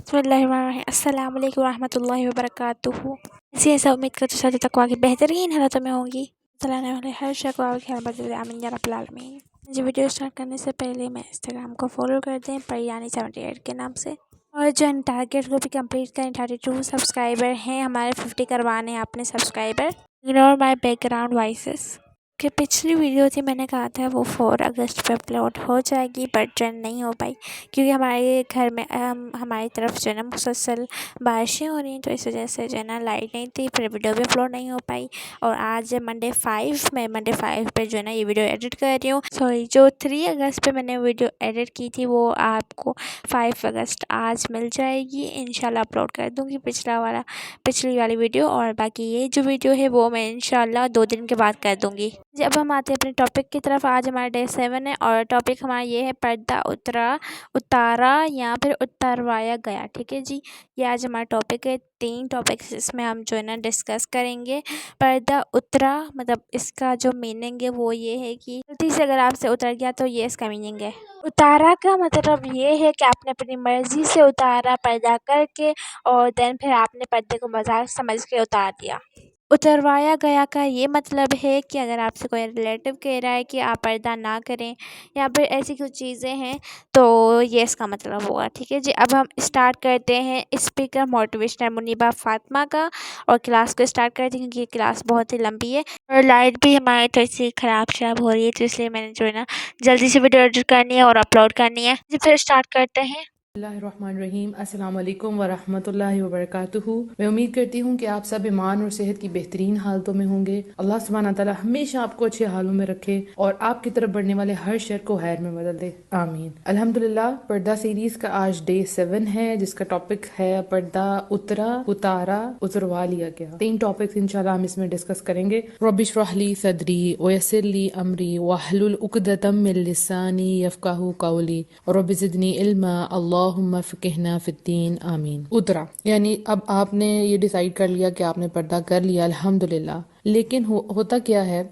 बिस्मिल्लाहिर्रहमानिर्रहीम। अस्सलाम वालेकुम रहमतुल्लाहि व बरकातुहू। ऐसा उम्मीद करते साथ तकवा की बेहतरीन हालतों में होंगी। चलाने वाले हर शकवा के ख्याल बदल आमीन या रब्बल आलमीन। मुझे वीडियो स्टार्ट करने से पहले मैं इंस्टाग्राम को फॉलो कर दें परियानी 78 के नाम से, और जो टारगेट को भी कंप्लीट करें। 32 सब्सक्राइबर हैं हमारे, 50 करवाने हैं अपने subscriber. Ignore my background voices. कि पिछली वीडियो थी मैंने कहा था वो 4 अगस्त पे अपलोड हो जाएगी, बट ट्रेंड नहीं हो पाई क्योंकि हमारे घर में हमारी तरफ जो है ना मुसलसल बारिशें हो रही हैं, तो इस वजह से जो है ना लाइट नहीं थी, फिर वीडियो भी अपलोड नहीं हो पाई। और आज मंडे 5 मैं मंडे 5 पे जो है ना ये वीडियो एडिट कर रही हूँ। सॉरी, जो 3 अगस्त पे मैंने वीडियो एडिट की थी वो आपको 5 अगस्त आज मिल जाएगी। इंशाल्लाह अपलोड कर दूँगी पिछली वाली वीडियो, और बाकी ये जो वीडियो है वो मैं इंशाल्लाह 2 दिन के बाद कर दूँगी। जब हम आते हैं अपने टॉपिक की तरफ, आज हमारा डे 7 है और टॉपिक हमारा ये है पर्दा उतारा या फिर उतारवाया गया। ठीक है जी, ये आज हमारा टॉपिक है। 3 टॉपिक्स इसमें हम जो है ना डिस्कस करेंगे। पर्दा उतरा मतलब इसका जो मीनिंग है वो ये है कि गलती से अगर आपसे उतर गया तो ये इसका मीनिंग है। उतारा का मतलब ये है कि आपने अपनी मर्जी से उतारा पर्दा करके, और देन फिर आपने पर्दे को मजाक समझ के उतार दिया। उतरवाया गया का ये मतलब है कि अगर आपसे कोई रिलेटिव कह रहा है कि आप पर्दा ना करें या फिर ऐसी कुछ चीज़ें हैं तो ये इसका मतलब होगा। ठीक है जी, अब हम स्टार्ट करते हैं स्पीकर मोटिवेशनल मुनीबा फातिमा का, और क्लास को स्टार्ट करते हैं क्योंकि ये क्लास बहुत ही लंबी है और लाइट भी हमारी थोड़ी सी ख़राब हो रही है, तो इसलिए मैंने जो है ना जल्दी से वीडियो एडिट करनी है और अपलोड करनी है। जी फिर स्टार्ट करते हैं। बिस्मिल्लाहिर्रहमानिर्रहीम। अस्सलाम वालेकुम वरहमतुल्लाहि वबरकातुहू। मैं उम्मीद करती हूँ कि आप सब ईमान और सेहत की बेहतरीन हालतों में होंगे। अल्लाह सुब्हाना ताला हमेशा आपको अच्छे हालों में रखे और आपकी तरफ बढ़ने वाले हर शर को खैर में बदल दे, आमीन। अल्हम्दुलिल्लाह, पर्दा सीरीज का आज डे 7 है जिसका टॉपिक है पर्दा उतारा उतरवा लिया गया। 3 टॉपिक्स इंशाल्लाह हम इसमें डिस्कस करेंगे। रब्बिशरहली सदरी वयस्सिरली अमरी वहलुल उक़दतम मिन लिसानी यफ़क़हू क़ौली रब्बि ज़िदनी इल्मा अल्लाहुम्मा फ़क़िहना फ़िद्दीन आमीन। उतरा यानी अब आपने ये डिसाइड कर लिया कि आपने पर्दा कर लिया, अल्हम्दुलिल्लाह। लेकिन होता क्या है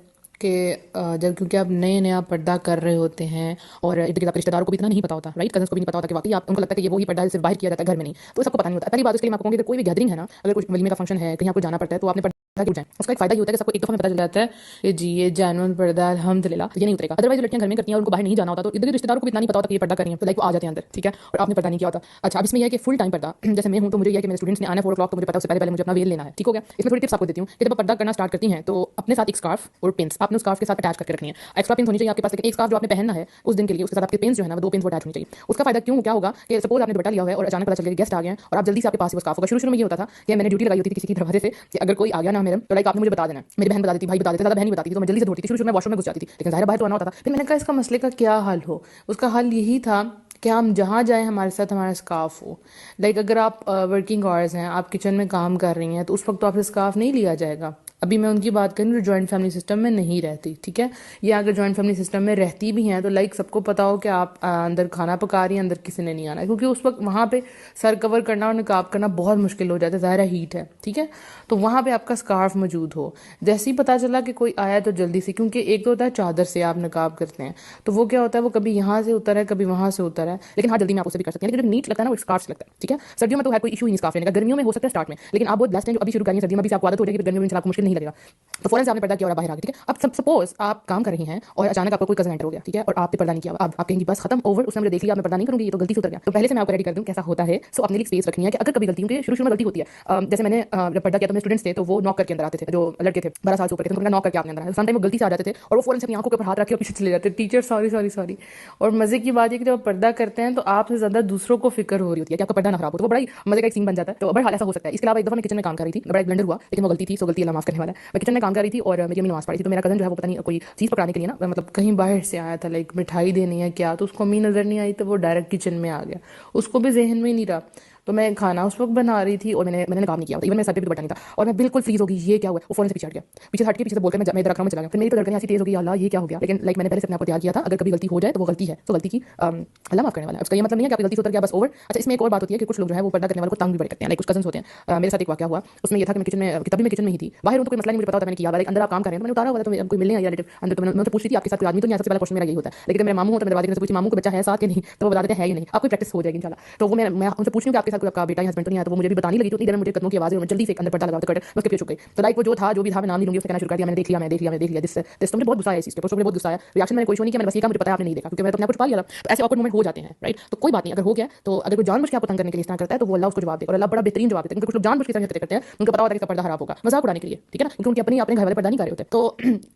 कि जब क्योंकि आप नया पर्दा कर रहे होते हैं और इर्द गिर्द आपके रिश्तेदारों को भी इतना नहीं पता होता, राइट, कजन्स को भी नहीं पता होता कि वाकई आप उनको लगता है कि ये वही पर्दा सिर्फ बाहर किया जाता है, घर में नहीं, तो सबको पता नहीं होता। पहली बात उसके लिए मैं आपको कहूँगी कि कोई भी गैदरिंग है ना, अगर कुछ वलीमे का फंक्शन है, कहीं आपको जाना पड़ता है, तो आपने क्यों जाए, उसका एक फायदा ये होता है कि सबको एक दफा में पता चल जाता है कि जी ये जेन्युइन पर्दा है, अल्हम्दुलिल्लाह। तो ये नहीं उतरेगा। अदरवाइज लड़कियां घर में करती हैं और उनको बाहर नहीं जाना होता, तो इधर के रिश्तेदारों को भी इतना नहीं पता होता कि ये पर्दा कर रही हैं, तो लाइक वो आ जाते हैं अंदर, ठीक है, और आपने पर्दा नहीं किया होता। अच्छा, अब इसमें यह है कि फुल टाइम पर्दा, जैसे मैं हूं तो मुझे यह है कि मेरे स्टूडेंट्स ने आना 4 o'clock, तो मुझे पता है उससे पहले मुझे अपना वेल लेना है, ठीक हो गया। इसमें थोड़ी टिप्स आपको देती हूँ कि जब आप पर्दा करना स्टार्ट करती हैं तो अपने साथ एक स्कार्फ और पिन्स आपने उस स्कार्फ के साथ अटैच करके रखनी है। एक्स्ट्रा पिन होनी चाहिए आपके पास, लेकिन एक स्कार्फ जो आपने पहनना है उस दिन के लिए, उसके साथ आपके पिन्स जो है ना वो 2 पिन्स वो अटैच होनी चाहिए। उसका फायदा क्या होगा कि सपोज आपने दुपट्टा लिया हुआ है और अचानक पता चल गया गेस्ट आ गए हैं और आप जल्दी से आपके पास वो स्कार्फ होगा। शुरू में ये होता था कि मैंने ड्यूटी लगाई होती थी किसी की दरवाजे से कि अगर कोई आ गया ना मेरे, तो लाइक आपने मुझे बता देना। मेरी बहन बता देती, भाई बता देते, ज्यादा बहन नहीं बताती थी, तो मैं जल्दी से दौड़ती थी। शुरू में वॉशरूम में घुस जाती थी, लेकिन ज़ाहिर बाहर तो आना होता था। फिर मैंने कहा इसका मसले का क्या हल हो। उसका हल यही था कि हम जहाँ जाएं हमारे साथ हमारा स्कार्फ हो। लाइक अगर आप वर्किंग आवर्स हैं, आप किचन में काम कर रही हैं, तो उस वक्त तो आपसे स्कार्फ नहीं लिया जाएगा। अभी मैं उनकी बात करूँ जो जॉइंट फैमिली सिस्टम में नहीं रहती, ठीक है, या अगर जॉइंट फैमिली सिस्टम में रहती भी हैं तो लाइक सबको पता हो कि आप अंदर खाना पका रही हैं, अंदर किसी ने नहीं आना है, क्योंकि उस वक्त वहाँ पे सर कवर करना और निकाब करना बहुत मुश्किल हो जाता है, ज़ाहिर हीट है, ठीक है। तो वहाँ पे आपका स्कार्फ मौजूद हो। जैसे ही पता चला कि कोई आया तो जल्दी से, क्योंकि एक तो होता है चादर से आप निकाब करते हैं, तो वो क्या होता है वो कभी यहाँ से उतर है कभी वहाँ से उतर है, लेकिन हाँ जल्दी में आप उसे भी कर सकते हैं। लेकिन जब नीट लगता है ना वो स्कार्फ लगता है, ठीक है। सर्दियों में तो है कोई इशू ही नहीं स्कार्फ लेने का, गर्मियों में हो सकता है स्टार्ट में, लेकिन आप बहुत ब्लेस्ड हैं जो अभी शुरू करेंगे, सर्दियों में भी आपको आदत हो जाएगी, गर्मियों में आपको मुश्किल नहीं लगेगा। तो फौरन से आपने पर्दा किया और बाहर आ गए, ठीक है। अब सपोज आप काम कर रही हैं और अचानक आपको कोई कजन एंटर हो गया, ठीक है, और आपने पर्दा नहीं किया, आप कहेंगी बस खत्म ओवर, उसने मुझे देख लिया, मैं पर्दा नहीं करूंगी, ये तो गलती से उतर गया। तो पहले से मैं आपको रेडी कर दूं कैसा होता है। सो अपने लिए स्पेस रखनी है कि अगर कभी गलती, क्योंकि शुरू में गलती होती है। जैसे मैंने जब पर्दा किया तो मेरे स्टूडेंट्स थे तो वो नॉक करके अंदर आते थे, जो लड़के थे 12 साल से ऊपर के, तो उनका नॉक करके आपने अंदर आए, समटाइम वो गलती से आ जाते थे और वो फौरन से अपनी आंखों के ऊपर हाथ रख के पीछे चले जाते, टीचर सॉरी। और मजे की बात है कि जब पर्दा करते हैं तो आपसे ज्यादा दूसरों को फिक्र हो रही होती है कि आपका पर्दा ना खराब हो, तो वो बड़ा ही मजे का एक सीन बन जाता है। तो बड़ा हाल ऐसा हो सकता है। इसके अलावा एक दफा मैं किचन में काम कर रही थी, बड़ा एक ब्लंडर हुआ, लेकिन वो गलती थी, सो गलती अल्लाह माफ करने वाला है। मैं किचन में काम कर रही थी और मेरी अम्मी नमाज पढ़ी थी, तो मेरा कजन जो है वो पता नहीं कोई चीज़ पकड़ाने के लिए ना, मतलब कहीं बाहर से आया था, लाइक मिठाई देनी है क्या, तो उसको अम्मी नजर नहीं आई तो वो डायरेक्ट किचन में आ गया, उसको भी जहन में नहीं रहा। तो मैं खाना उस वक्त बना रही थी और मैंने काम नहीं किया, इवन मेरे सर पे भी दुपट्टा नहीं था और मैं बिल्कुल फ्रीज हो गई, ये क्या हुआ। वो फौरन से पीछे हट गया, पीछे हट के पीछे से बोलकर मैं इधर रख रहा हूं, मैं चला गया। फिर मेरी तो धड़कन ऐसी तेज हो गई, अल्लाह ये क्या हो गया। लेकिन लाइक मैंने पहले से अपने आप को तैयार किया था, अगर कभी गलती हो जाए तो वो गलती है, तो गलती की अल्लाह माफ करने वाला है। उसका ये मतलब नहीं है कि आपकी गलती से उतर गया बस ओवर। अच्छा, इसमें एक और बात होती है कि कुछ लोग जो है वो पर्दा करने वालों को तंग भी बड़े करते हैं। लाइक कुछ कजन्स होते हैं, मेरे साथ एक वाकया हुआ, उसमें ये था कि मैं किचन में, तभी मैं किचन में ही थी, बाहर हूं तो कोई मसला नहीं, मुझे पता होता मैंने किया, लाइक अंदर आप काम कर रहे हैं तो मैंने उतारा हुआ था, तो कोई मिलने आया रिलेटिव अंदर, तो मैंने पूछ रही थी आपके साथ कोई आदमी तो नहीं, सबसे पहला क्वेश्चन मेरा यही होता है। लेकिन मेरे मामू हो तो मेरे दरवाजे से पूछी मामू को बच्चा है साथ के नहीं, तो वो बता देते हैं ही नहीं, आपको प्रैक्टिस हो जाएगी इंशाल्लाह। तो वो मैं उनसे पूछ रही हूं कि आपके साथ आपका बेटा या हस्बैंड तो नहीं है, तो वो मुझे भी बताने लगी, तो इधर मुझे कदमों की आवाज़, मैं जल्दी से अंदर पर्दा लगाते कर मैं उसके पीछे छुप गई। तो लाइक वो जो था, जो भी था, मैं नाम नहीं लूंगी, उसने कहना शुरू कर दिया, मैंने देख लिया दिस। तो मुझे बहुत गुस्सा आया इस चीज़ पे, मुझे बहुत गुस्सा आया। रिएक्शन मैंने कोई शो नहीं किया, मैंने बस ये कहा मुझे पता है आपने नहीं देखा, क्योंकि मैं तो अपने आप कुछ पा लिया था। तो ऐसे ऑकवर्ड मोमेंट हो जाते हैं, राइट। तो कोई बात नहीं, अगर हो गया तो अगर कोई जानबूझ के आपको तंग करने के लिए इस तरह करता है तो वो अल्लाह उसको जवाब देगा, और अल्लाह बड़ा बेहतरीन जवाब देता है। क्योंकि कुछ लोग जानबूझ के तरह करते हैं, उनको पता होता है कि पर्दा खराब होगा, मजाक उड़ाने के लिए, ठीक है ना, क्योंकि उनके अपने घर वाले पर्दा नहीं कर रहे होते। तो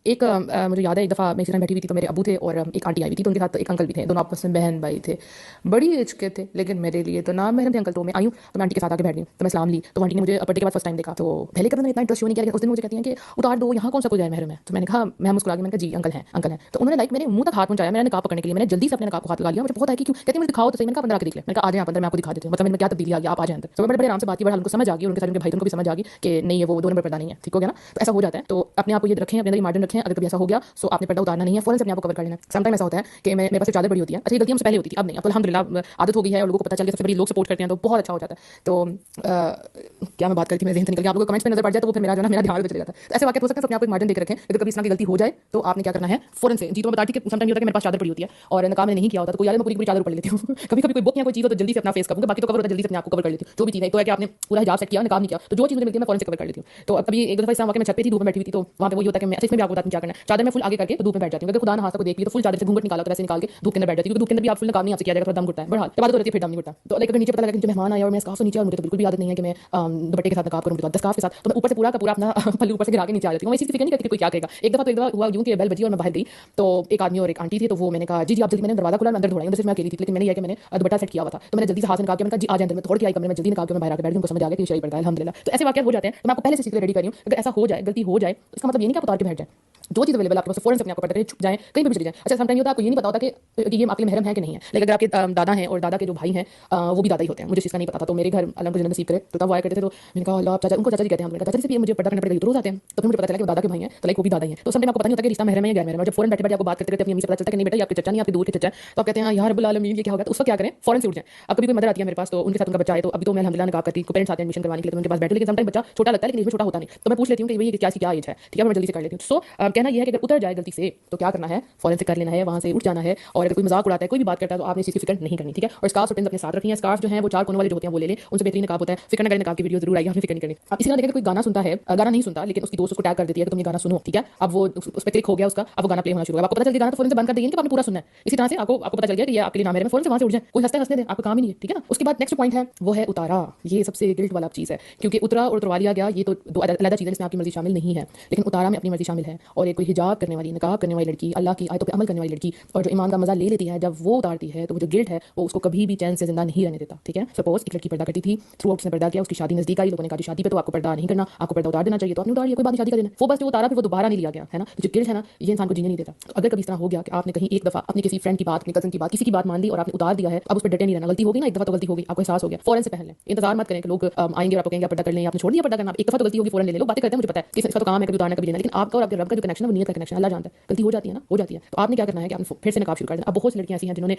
एक मुझे याद है, एक दफ़ा मैं इस तरह बैठी हुई थी, तो मेरे अबू थे और एक आंटी आई हुई थी, तो उनके साथ एक अंकल भी थे, दोनों आपस में बहन भाई थे, बड़ी एज के थे, लेकिन मेरे लिए तो ना महरम थे अंकल। तो मैं आई हूँ, तो मैं आंटी के साथ आके बैठ गई, तो मैं सलाम ली, तो आंटी ने मुझे पर्दे के बाद फर्स्ट टाइम देखा। तो पहले कभी मैंने इतना इंटरेस्ट नहीं किया, लेकिन उस दिन मुझे कहती हैं कि उतार दो, यहाँ कौन सा कोई गैर महरम है। तो मैंने कहा, मैं मुस्कुरा के मैंने कहा जी अंकल है। तो उन्होंने लाइक मेरे मुंह तक हाथ पहुंचाया, मैंने नकाब पकड़ने के लिए, मैंने जल्दी से अपने नकाब को हाथ लगा लिया। मुझे बहुत है कि क्यों, कहती मुझे दिखाओ तो सही। मैंने कहा अंदर आके देख ले, मैंने कहा आ जाए आप अंदर, मैं आपको दिखा देती हूँ, मतलब मेरे क्या तब्दीली आ गई, आप आ जाए अंदर। तो बड़े आराम से बात की, बड़ा उनको समझ आ गई, उनके साथ उनके भाई उनको भी समझ आ गई कि नहीं है वो 2 नंबर पर्दा नहीं है, ठीक हो गया ना। तो ऐसा हो जाता है, तो अपने आप को ये रखें, अपने अंदर मार्जिन रखें, अगर कभी ऐसा हो गया तो आपने पर्दा उतारना नहीं है, फौरन से अपने आप को कवर कर लेना। समटाइम ऐसा होता है कि मेरे पास चादर बड़ी होती है, अच्छी गलती हमसे पहले होती थी, अब नहीं, अब अल्हम्दुलिल्लाह आदत हो गई है और लोगों को पता चल गया, सबसे बड़ी लोग सपोर्ट करते हैं, तो बहुत अच्छा हो जाता है। तो क्या मैं बात करती, मेरे ज़हन से निकल गया, आप लोगों को कमेंट्स में नजर पड़ जाए तो वो फिर मेरा जो है मेरा ध्यान चले जाता है। तो ऐसे वाक़या हो सकते हैं, अपने आप को मार्जिन देकर रखें। अगर कभी इस तरह की गलती हो जाए तो आपने क्या करना है, फौरन से जी। तो मैं बताती कि समटाइम होता है कि मेरे पास चादर पड़ी होती है और नकाब मैंने नहीं किया होता, तो कोई याद मैं पूरी चादर ऊपर ले लेती हूँ। कभी कोई बुक या कोई चीज़ हो तो जल्दी से अपना फेस करूँगा, बाकी तो कवर होता है, जल्दी से अपने आप को कवर कर लेती हूँ। जो भी चीज़ है, तो है कि आपने पूरा हिजाब सेट किया, नकाब नहीं किया, तो जो चीज़ मुझे मिलती है मैं फौरन से कवर कर लेती हूँ। तो कभी एक दफ़ा इस वाक़या में छत पे थी, धूप में बैठी हुई थी, तो वहाँ पे वो होता है कि मैं इसमें भी आपको बताती हूँ क्या करना है। चादर में फुल आगे करके तो धूप में बैठ जाती हूँ, अगर खुदा ना हाथ को देख लिया तो फुल चादर से घूंघट निकाला, तो वैसे निकाल के धूप के अंदर बैठ जाती हूँ, क्योंकि धूप के अंदर भी आप फुल नकाब नहीं आपसे किया जाएगा, थोड़ा दम घुटता है, बहरहाल बात तो रहती है, फिर दम नहीं घुटता। तो लाइक अगर नीचे पता लगा कि मुझे मेहमान आया और मैं स्कार्फ से नीचे, और मुझे तो बिल्कुल भी आदत नहीं है कि मैं दुपट्टे के साथ नकाब करूँ, तो स्कार्फ के साथ तो मैं ऊपर से पूरा का पूरा अपना पल्लू ऊपर से गिरा के नीचे आ जाती हूँ। मैं इसी फिक्र नहीं करती कोई क्या कहेगा। एक दफ़ा हुआ यूँ कि बेल बजी और मैं बाहर गई, तो एक आदमी और एक आंटी थी, तो वो मैंने कहा जी आप जल्दी, मैंने दरवाजा खुला, अंदर दौड़ाई, अंदर सिर्फ मैं अकेली थी, लेकिन मैंने यह कि मैंने दुपट्टा सेट किया हुआ था, तो मैंने जल्दी से हाथ निकाल के मैंने कहा जी आ जाए अंदर, मैं दौड़ के आई कमरे में, जल्दी निकाल के मैं बाहर आके बैठ गई, उनको समझ आ गया कि शरीर पड़ता है अल्हम्दुलिल्लाह। तो ऐसे वाक़या हो जाते हैं, तो मैं आपको पहले से चीज़ रेडी कर रही हूँ। अगर ऐसा हो जाए, गलती हो जाए, इसका मतलब ये नहीं कि आप उतार के बैठ जाए, जो चीज़ अवेलेबल आपके पास फौरन से अपने आप को पता करें, छुप जाएं, कहीं भी चले जाएं। अच्छा, समटाइम होता है आपको ये नहीं पता होता कि ये आपके लिए महरम है कि नहीं है, लेकिन अगर आपके दादा हैं और दादा के जो भाई हैं वो भी दादा ही होते हैं, मुझे इसका नहीं पता था। तो मेरे घर अल्लाह को जन्नत नसीब करे, तो तब आया करते थे, तो मैंने कहा अल्लाह चाचा, उनको चाचा जी कहते हैं, चाचा जी से मुझे पर्दा करना पड़ेगा, तो रोज आते हैं, तो फिर मुझे पता चला कि वो दादा के भाई हैं, तो लाइक वो भी दादा ही हैं। तो समटाइम आपको पता नहीं होता कि रिश्ता महरम है या गैर महरम है। जब फौरन बैठे आपको बात करते अपनी अम्मी से पता चलता कि नहीं बेटा ये आपके चचा नहीं, आपके दूर के चचा, तो आप कहते हैं यार रब्बुल आलमीन ये क्या होगा, तो उसका क्या करें, फौरन से उठ जाए। अब कभी कोई मदर आती है मेरे पास, तो उनके साथ उनका बच्चा है, तो अभी तो मैं अल्हम्दुलिल्लाह नकाब करती, पेरेंट्स आते हैं एडमिशन करवाने के लिए, तो उनके पास बैठो, लेकिन समटाइम बच्चा छोटा लगता है, लेकिन इसमें छोटा होता नहीं, तो मैं पूछ लेती हूँ कि भाई ये क्या एज है, ठीक है, मैं जल्दी से कर लेती हूँ। सो कहना यह है कि अगर उतर जाए गलती से तो क्या करना है, फौरन से कर लेना है, वहाँ से उठ जाना है। और अगर कोई मजाक उड़ाता है, कोई भी बात करता है, तो आपने इस चीज़ की फिक्र नहीं करनी, ठीक है। और स्कार्फ और पिन अपने साथ रखी है, स्कार्फ जो है वो 4 कोनों वाले जो होते हैं वो ले लें, उनसे बेहतरीन नकाब होता है। फिक्र न करें, नकाब की वीडियो जरूर आई, आपने फिक्र नहीं करनी। अब इसी तरह देखें, कोई गाना सुनता है, गाना नहीं सुनता, लेकिन उसकी दोस्त उसको टैग कर देती है कि तुम ये गाना सुनो, ठीक है। अब वो उस पर क्लिक हो गया उसका, अब वो गाना प्ले होना शुरू होगा, आपको पता चल गया गाना, तो फौरन से बंद कर देंगे कि आपने पूरा सुनना है। इसी तरह से आपको पता चल गया कि ये आपके लिए नाम है, फौरन से वहाँ से उठ जाए, कोई हंसते दे, आपका काम ही नहीं है, ठीक है ना। उसके बाद नेक्स्ट पॉइंट है वो है उतारा। ये सबसे गिल्ट वाला चीज़ है, क्योंकि उतरा और उतरवा लिया गया, ये तो दो अलग चीज़ें, इसमें आपकी मर्जी शामिल नहीं है, लेकिन उतारा में अपनी मर्जी शामिल है। और एक कोई हिजाब करने वाली, नकाब करने वाली लड़की, अल्लाह की आयतों पर अमल करने वाली लड़की, और जो ईमान का मजा ले लेती है, जब वो उतारती है तो वो जो गिल्ट है वो उसको कभी भी चैन से जिंदा नहीं रहने देता, ठीक है। सपोज एक लड़की पर्दा करती थी, थ्रू आउट उसने पर्दा किया, उसकी शादी नजदीक आई, लोगों ने कहा शादी पे तो आपको पर्दा नहीं करना, आपको पर्दा उतार देना चाहिए, तो आपने उतार लिया, कोई बात नहीं, शादी कर देना, वो बस जो उतारा फिर वो दोबारा नहीं लिया गया, है ना। तो जो गिल्ट है ना, ये इंसान को जीने नहीं देता। तो अगर कभी इस तरह हो गया कि आपने कहीं एक दफा अपनी किसी फ्रेंड की बात, अपनी कजन की बात, किसी की बात मान ली और आपने उतार दिया है, अब उस पर डटे नहीं रहना। गलती होगी ना, एक दफा तो गलती होगी, आपको एहसास हो गया, फौरन से पहन लें, इंतजार मत करें कि लोग आएंगे और आपको कहेंगे पर्दा कर लें, आपने छोड़ दिया पर्दा करना, एक दफा तो गलती होगी, फौरन ले लो। बातें करते हैं, मुझे पता है कि इसका तो काम है कभी उतारना कभी लेना, लेकिन आपका और आपके रब का जो कनेक्शन है वो नीयत का कनेक्शन, अल्लाह जानता है। गलती हो जाती है ना, हो जाती है, तो आपने क्या करना है कि आपने फिर से नकाब शुरू कर देना। अब बहुत सी लड़कियां ऐसी हैं जिन्होंने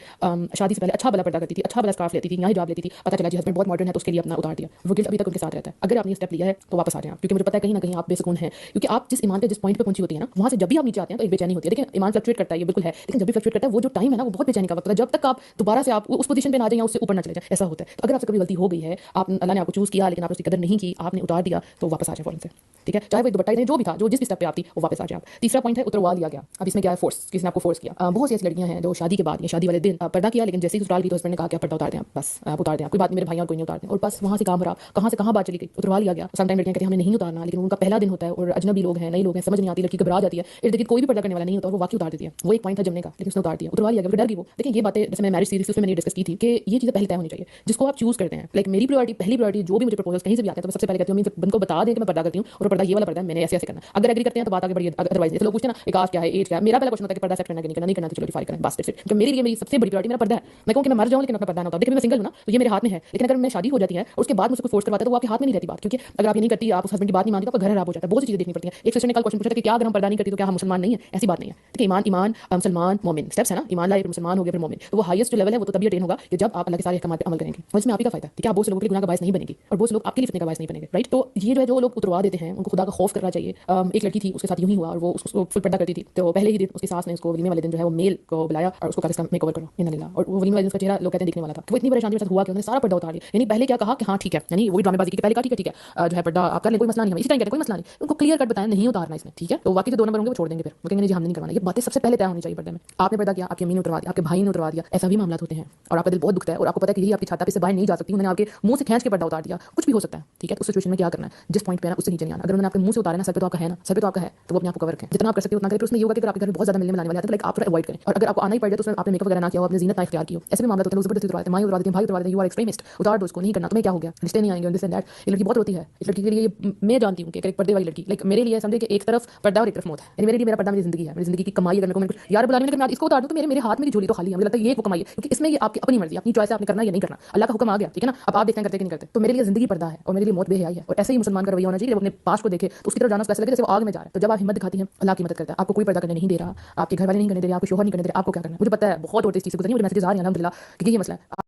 शादी से पहले अच्छा भला पर्दा करती थी, अच्छा भला स्कार्फ लेती थी, यहाँ हिजाब लेती थी, पता चला जी हस्बैंड बहुत मॉडर्न है तो उसके लिए अपना उतार दिया, वो गिल्ट अभी तक उनके साथ रहता है। अगर आपने स्टेप लिया है तो वापस आ जाए आप, क्योंकि मुझे पता है कहीं ना कहीं आप बेसुकून हैं, क्योंकि आप जिस ईमान पे जिस पॉइंट पे पहुंची होती है ना, वहाँ से जब भी आप नीचे आते हैं तो एक बेचैनी होती है। लेकिन ईमान फ्लक्चुएट करता है, ये बिल्कुल है, लेकिन जब भी फ्लक्चुएट करता है वो जो टाइम है ना, वो बहुत बेचैनी का वक्त है, जब तक आप दोबारा से आप उस पोजीशन पे ना जाए या उससे ऊपर ना चले जाए, ऐसा होता है। तो अगर आपसे कभी गलती हो गई है, आप अल्लाह ने आपको चूज किया लेकिन आपने उसकी कदर नहीं की, आपने उतार दिया, तो वापस आ जाए फौरन से, ठीक है। चाहे वो दुपट्टा ही जो भी था, जो जिस भी स्टेप पे आप थी, वो वापस आ जाए आप। तीसरा पॉइंट है उतरवा लिया गया। अब इसमें क्या है, फोर्स, किसी ने आपको फोर्स किया। बहुत सी ऐसी लड़कियां हैं जो शादी के बाद या शादी वाले दिन पर्दा किया, लेकिन जैसे ही ससुराल की तो हस्बैंड ने कहा कि पर्दा उतार दें, बस आप उतार दें, कोई बात नहीं, मेरे भाई और कोई नहीं उतार दें, और बस वहाँ से काम खराब, कहाँ से कहाँ बात चली गई, उतरवा लिया गया। समटाइम लड़कियां कहती हैं हमने नहीं उतारना, लेकिन उनका पहला दिन होता है और अजनबी लोग हैं, नए लोग हैं, समझ नहीं आती, लड़की घबरा जाती है, इर्द गिर्द कोई भी पर्दा करने वाला नहीं होता, वो वाकई उतार देती है। वो एक पॉइंट था जमने का, लेकिन उसने उतार दिया, उतरवा लिया, डर गई वो। देखिए ये बातें जैसे मैं मैरिज सीरीज उसमें मैंने डिस्कस की थी कि ये चीज़ें पहले तय होनी चाहिए, जिसको आप चूज करते हैं। लाइक मेरी प्रायोरिटी, पहली प्रायोरिटी जो भी मुझे प्रपोजल कहीं से भी आते हैं तो मैं सबसे पहले कहती हूँ बंद को बता दें कि मैं पर्दा करती हूँ और पर्दा ये वाला पर्दा है, मैंने ऐसे ऐसे करना है। अगर एग्री करते हैं तो बात आगे बढ़ी, अदरवाइज जैसे लोग पूछते हैं ना कास्ट क्या है, एज क्या है, मेरा पहला क्वेश्चन होता है कि पर्दा सेट करना है कि नहीं करना, तो चलो डिफाइन करें, बस क्योंकि मेरे लिए मेरी सबसे बड़ी प्रायोरिटी मेरा पर्दा है। मैं कहूँ कि मैं मर जाऊँ लेकिन अपना पर्दा ना होता। देखिए मैं सिंगल हूँ ना, तो ये मेरे हाथ में है, लेकिन अगर मैं शादी हो जाती है और उसके बाद मुझसे कोई फोर्स करवाता है तो वो आपके हाथ में नहीं रहती बात, क्योंकि अगर आप ये नहीं करती, आप उस हस्बैंड की बात नहीं मानती तो आपका घर खराब हो जाता है। बहुत सी चीजें देखनी पड़ती हैं। एक सिस्टर ने कल क्वेश्चन पूछा था कि क्या अगर हम पर्दा नहीं करती तो क्या हम मुसलमान नहीं है? ऐसी बात नहीं है। देखिए ईमान मुसलमान मोमिन स्टेप्स है ना, ईमान लाए, मुसलमान हो गया, फिर मोमिन, तो वो हाईएस्ट जो लेवल है वो तो तभी अटेन होगा कि जब आप अल्लाह के सारे अहकाम पे अमल करेंगे। और इसमें आप ही का फायदा है, ठीक है? आप बहुत से लोगों के लिए गुनाह का बायस नहीं बनेगी और बहुत से लोग आपके लिए फितने का बायस नहीं बनेंगे, राइट? तो ये जो है जो लोग उतरवा देते हैं उनको खुदा का खौफ करना चाहिए। एक लड़की थी, उसके साथ यूं ही हुआ और वो उसको फुल पर्दा करती थी, तो पहले ही दिन उसकी सास ने उसको वलीमे वाले दिन जो है वो मेल को बुलाया और उसको कहा इसका मेकओवर करो, इन्ना लिल्लाह। और वो वलीमे वाले दिन उसका चेहरा लोग कहते हैं दिखने वाला था। वो इतनी परेशानी के साथ हुआ कि उन्होंने सारा पर्दा उतार लिया। यानी पहले क्या कहा कि हाँ ठीक है, यानी वही ड्रामेबाजी की, पहले कहा ठीक है जो है पर्दा आप कर ले, कोई मसला नहीं है, इसी टाइम कहते कोई मसला नहीं, उनको क्लियर कट बताया नहीं उतारना इसमें, ठीक है? तो बाकी जो 2 नंबर होंगे वो छोड़ देंगे, फिर वो कहेंगे जी हमने नहीं करवाना। ये बातें सबसे पहले तय होनी चाहिए पर्दे में। आपने पर्दा किया, आपकी अम्मी ने उतरवा दिया, आपके भाई ने उतरवा दिया, ऐसा भी मामला होते हैं और आपका दिल बहुत दुखता है और आपको पता है कि यही आपकी छाता पे से बाहर नहीं जा सकती, उन्होंने आपके मुंह से खींच के पर्दा उतार दिया, कुछ भी हो सकता है, ठीक है? तो उस सिचुएशन में क्या करना है, जिस पॉइंट पे है ना उससे नीचे नहीं आना। अगर उन्होंने आपके मुंह से उतारा ना, सर पे तो आपका है ना, सर पे तो आपका है, तो वो अपने आप को कवर करें, जितना आप कर सकते हो उतना करें। उसमें ये होगा कि अगर आपके घर में बहुत ज्यादा मिलने मिलाने वाले आते हैं तो लाइक आप थोड़ा अवॉइड करें। और अगर आपको आना ही पड़ जाए तो उसमें आपने मेकअप वगैरह ना किया हो, आपने जीनत ना इख्तियार की हो, ऐसे भी मामला होते हैं। लोग जबरदस्ती उतरवाते हैं, माई उतरवा देते हैं, भाई उतरवा देते हैं, यू आर एक्सट्रीमिस्ट, उतार दो उसको, नहीं करना, तुम्हें क्या हो गया, रिश्ते नहीं आएंगे, दिस एंड दैट। ये लड़की बहुत होती है, इस लड़की के लिए मैं जानती हूँ कि एक पर्दे वाली लड़की, लाइक मेरे लिए समझे कि एक तरफ पर्दा और एक तरफ मौत है। मेरे लिए मेरा पर्दा मेरी जिंदगी है, मेरी जिंदगी की कमाई। अगर मेरे को यार बुला लेंगे मैं इसको उतार दूं तो मेरे हाथ में की झोली तो खाली है, मुझे लगता है ये वो कमाई है, क्योंकि इसमें ये आपकी अपनी मर्जी, अपनी चॉइस है, आपने करना या नहीं करना, अल्लाह का हुक्म आ गया, ठीक है ना? अब आप देखते हैं करते कि नहीं करते। तो मेरे लिए जिंदगी पर्दा है और मेरे लिए मौत बेहयाई है। और ऐसे ही मुसलमान का रवैया होना चाहिए, जब अपने पास को देखे तो उसकी तरफ जाना उसका ऐसा लगे जैसे वो आग में जा रहा है। तो जब आप हिम्मत दिखाती हैं, अल्लाह की मदद करता है। आपको कोई पर्दा करने नहीं दे रहा, आपके घर वाले नहीं करने दे रहे, आपके शोहर नहीं करने दे रहे, आपको क्या करना है? मुझे पता है बहुत औरतें इस चीज़ से गुजरी, मुझे मैसेजेस आ रहे हैं अल्हम्दुलिल्लाह कि ये मसला है,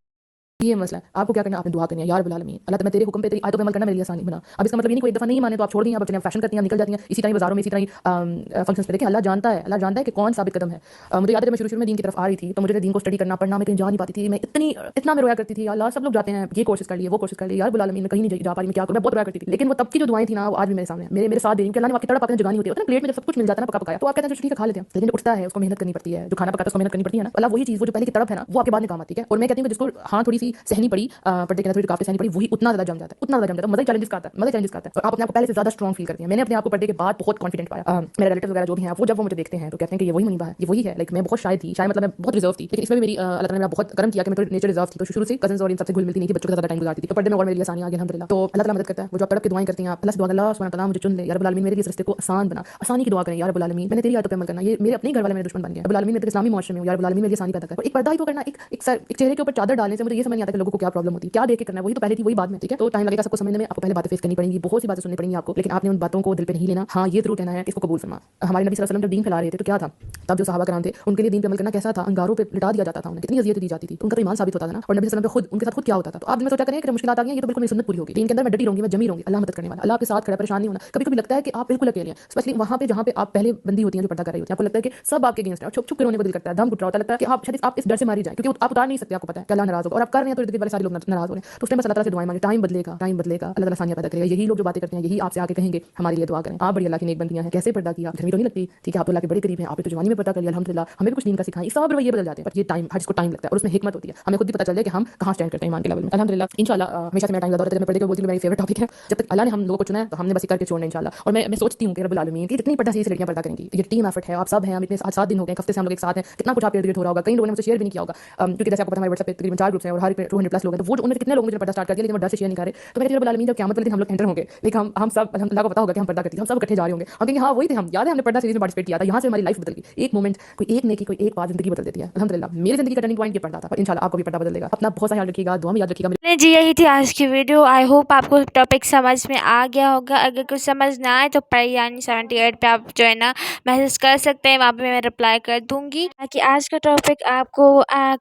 ये मसला है। आपको क्या करना है, आपने दुआ करनी है, या रब्बुल आलमीन अल्लाह मैं तेरे हुक्म पे तेरी आयतों पे अमल करना मेरे लिए आसानी बना। अब इसका मतलब ये नहीं कोई एक दफा नहीं माने तो आप छोड़ दी, आप अपने फैशन करती हैं, निकल जाती हैं इसी तरह बाजारों में, इसी तरह फंक्शंस पे। देखिए अल्लाह जानता है कि कौन साबित कदम है। मुझे याद है मैं शुरू में दीन की तरफ आ रही थी तो मुझे दीन को स्टडी करना पढ़ना, मैं कहीं जा नहीं पाती थी, मैं इतना मैं रोया करती थी, अल्लाह सब लोग जाते हैं, ये कोशिश कर लिए, वो कोशिश कर लिए, यार रब्बुल आलमीन मैं कहीं नहीं जा पा रही, मैं क्या करूं, मैं बहुत रोया करती थी। लेकिन वो तब की जो दुआएं थी ना वो आज भी मेरे सामने मेरे साथ दे रही हैं कि अल्लाह ने आपकी तड़प आपने जगानी होती है ना, प्लेट में जब सब कुछ मिल जाता है ना पका पकाया तो आप कहते हैं ठीक है खा लेते हैं, लेकिन जो उठता है उसको मेहनत करनी पड़ती है, जो खाना पकाता है उसको मेहनत करनी पड़ती है ना, अल्लाह वही चीज वो जो पहले की तड़प है ना वो आपके बाद में काम आती है। और मैं कहती हूँ कि जिसको हाँ थोड़ी सी सहनी पड़ी पर्दे के अंदर थोड़ी काफी सहनी पड़ी, वही उतना ज्यादा जम जाता है, उतना ज्यादा जम जाता है, मजा चैलेंजेस करता है, मजा चैलेंजेस करता है और आप अपने आप को पहले से ज्यादा स्ट्रॉन्ग फील करती हैं। मैंने अपने आप को पर्दे के बाद बहुत कॉन्फिडेंट पाया। मेरे रिलेटिव्स वगैरह जो भी हैं वो जब वो मुझे देखते हैं तो कहते हैं कि ये वही मुनीबा है, ये वही है। लाइक मैं बहुत शाय थी, शायद मतलब मैं बहुत रिजर्व थी, लेकिन इसमें भी मेरी अल्लाह ताला ने मेरा बहुत करम किया कि मैं थोड़ी नेचर रिजर्व थी, तो शुरू से कजन्स और इन सबसे घुल मिलती नहीं थी, बच्चों के साथ टाइम गुजारती थी, तो पर्दे में और मेरे लिए आसानी आ गई अल्हम्दुलिल्लाह। तो अल्लाह ताला मदद करता है, वो जो आप तड़प के दुआएं करती हैं, प्लस दुआ अल्लाह सुब्हानहू व तआला मुझे चुन ले, या रब्बुल आलमीन मेरे लिए इस रिश्ते को आसान बना, आसानी की दुआ करें, या रब्बुल आलमीन मैंने तेरी आयतों पे अमल करना, ये मेरे अपने घर वाले मेरे दुश्मन बन गए, रब्बुल आलमीन मैं तेरे इस्लामी मुआशरे में हूं, या रब्बुल आलमीन मेरे लिए आसानी पैदा कर। और एक पर्दा ही तो करना, एक चेहरे के ऊपर चादर डालने से मुझे ये समझ नहीं आता कि लोगों को क्या प्रॉब्लम होती है, क्या देख के करना है, वही तो पहले थी वही बाद में, ठीक है? तो टाइम लगेगा सबको समझने में, आपको पहले बातें फेस करनी पड़ेंगी, बहुत सी बातें सुननी पड़ेंगी आपको, लेकिन आपने उन बातों को दिल पे नहीं लेना। हाँ ये जरूर कहना है कि इसको कबूल फरमा। हमारे नबी सल्लल्लाहु अलैहि वसल्लम जब दीन फैला रहे थे तो क्या था, तब जो सहाबा कराम थे उनके लिए दीन पे अमल करना कैसा था, अंगारों पे लिटा दिया जाता था, उन्हें कितनी अज़ियत दी जाती थी, तो उनका तो ईमान साबित होता था ना। और नबी सल्लल्लाहु अलैहि वसल्लम पे खुद उनके साथ खुद क्या होता था। तो आप दिन में सोचा करें कि मुश्किलात आ गई हैं, ये तो बिल्कुल मेरी सुन्नत पूरी होगी, दीन के अंदर मैं डटी रहूंगी, मैं जमी रहूंगी, अल्लाह मदद करने वाला, अल्लाह आपके साथ खड़ा, परेशान नहीं होना। कभी कभी लगता है कि आप बिल्कुल अकेले हैं, स्पेशली वहां पे जहां पे आप पहले बंदी होती हैं जो पर्दा कर रही होती है, आपको लगता है कि सब आपके अगेंस्ट है और छुप छुप कर रोने को दिल करता है, दम घुट रहा होता है, लगता है कि आप शायद आप इस डर से मारी जाए, क्योंकि आप उतार नहीं सकते, आपको पता है कि अल्लाह नाराज होगा और आप कर रहे हैं तो इर्द गिर्द वाले सारे लोग नाराज हो रहे हैं। तो उस टाइम बस अल्लाह ताला से दुआएं मांगे, टाइम बदलेगा, अल्लाह ताला आसानियां पैदा करेगा। यही लोग जो बातें करते हैं यही आपसे आके कहेंगे हमारे लिए दुआ करें, आप बड़ी अल्लाह की नेक बंदियां हैं, कैसे पर्दा किया, गर्मी तो नहीं लगती, ठीक है? आप तो अल्लाह के बड़े करीब हैं, आपने तो जवानी में पर्दा कर लिया अल्हम्दुलिल्लाह, हमें भी कुछ दीन का सिखाएं, सब रवैये बदल जाते हैं, पर ये टाइम हर जिसको टाइम लगता है और उसमें हिकमत होती है, हमें खुद भी पता चल जाए कि हम कहां स्टैंड करते हैं ईमान के लेवल में। अल्हम्दुलिल्लाह इंशाल्लाह हमेशा से मेरा टाइम ज्यादा होता है, मैं पर्दे को बोलती हूँ मेरी फेवरेट टॉपिक है। जब तक अल्लाह ने हम लोगों को चुना है तो हमने बस करके छोड़ना इंशाल्लाह। और मैं सोचती हूँ कि रब्बुल आलमीन की जितनी पर्दा सही से लड़कियां पर्दा करेंगी, ये टीम एफर्ट है, आप सब हैं, हम इतने 7 दिन हो गए, हफ्ते से हम लोग एक साथ हैं, कितना कुछ आप इर्द गिर्द हो रहा होगा, कई लोगों ने मुझसे शेयर भी नहीं किया होगा, क्योंकि जैसे आपको पता है हमारे व्हाट्सएप पे तकरीबन 4 ग्रुप्स हैं और हर 200+ लोग हैं, तो वो उनमें कितने लोग मुझे पर्दा स्टार्ट कर दिया, लेकिन वो डर से शेयर नहीं कर रहे। तो मेरे रब्बुल आलमीन जब क़यामत वाले दिन हम लोग एंटर होंगे, लेकिन हम सब अल्लाह को पता होगा कि हम पर्दा करते हैं, हम सब इकट्ठे जा रहे होंगे, हम कहेंगे हाँ वही थे हम, याद है हमने पर्दा सीरीज में पार्टिसिपेट किया था, यहाँ से हमारी लाइफ बदल गई। एक मोमेंट, कोई एक नेकी, कोई एक बात जिंदगी बदल देती है। अल्हम्दुलिल्लाह मेरी जिंदगी का टर्निंग पॉइंट ये पर्दा था, और इंशाल्लाह आपको भी पर्दा बदल देगा। अपना बहुत सा ख्याल रखिएगा, दुआ में याद रखिएगा। जी यही थी आज की वीडियो। आई होप आपको टॉपिक समझ में आ गया होगा। अगर कुछ समझ ना आए तो यानी 78 पे आप जो है ना मैसेज कर सकते हैं, वहाँ पे मैं रिप्लाई कर दूंगी। ताकि आज का टॉपिक आपको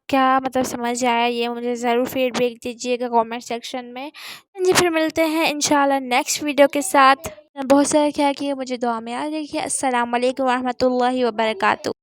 क्या मतलब समझ आया ये मुझे ज़रूर फीडबैक दीजिएगा कमेंट सेक्शन में। जी फिर मिलते हैं इंशाल्लाह नेक्स्ट वीडियो के साथ। बहुत सारा ख्याल किए, मुझे दुआ में याद रखिए। अस्सलाम वालेकुम रहमतुल्लाहि व बरकातुहू।